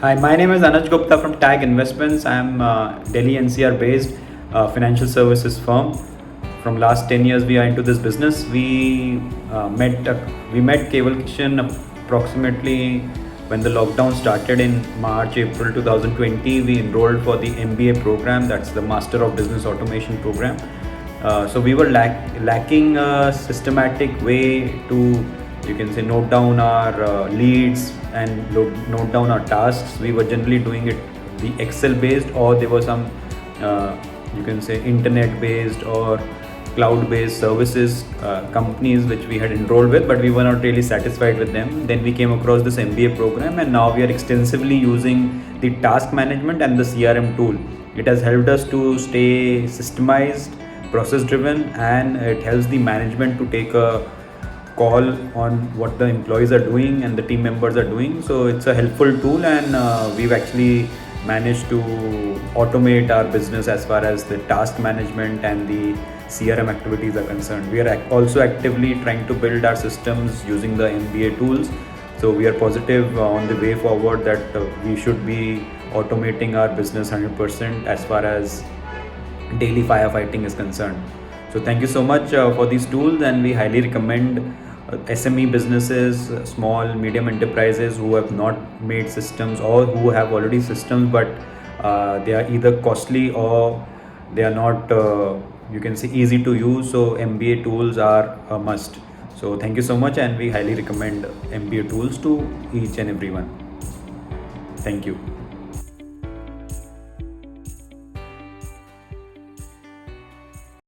Hi, my name is Anuj Gupta from Tag Investments. I'm Delhi NCR based financial services firm. From last 10 years, we are into this business. We met Cable Kitchen approximately when the lockdown started in March, April 2020. We enrolled for the MBA program, that's the Master of Business Automation program. So we were lacking a systematic way to, you can say, note down our leads and note down our tasks. We were generally doing it the Excel based, or there were some you can say internet based or cloud based services companies which we had enrolled with, but we were not really satisfied with them. Then we came across this MBA program, and now we are extensively using the task management and the CRM tool. It has helped us to stay systemized, process driven, and it helps the management to take a call on what the employees are doing and the team members are doing. So it's a helpful tool, and we've actually managed to automate our business as far as the task management and the CRM activities are concerned. We are also actively trying to build our systems using the MBA tools. So we are positive on the way forward that we should be automating our business 100% as far as daily firefighting is concerned. So thank you so much for these tools, and we highly recommend SME businesses, small, medium enterprises who have not made systems or who have already systems, but they are either costly or they are not, you can say, easy to use. So MBA tools are a must. So thank you so much, and we highly recommend MBA tools to each and everyone. Thank you.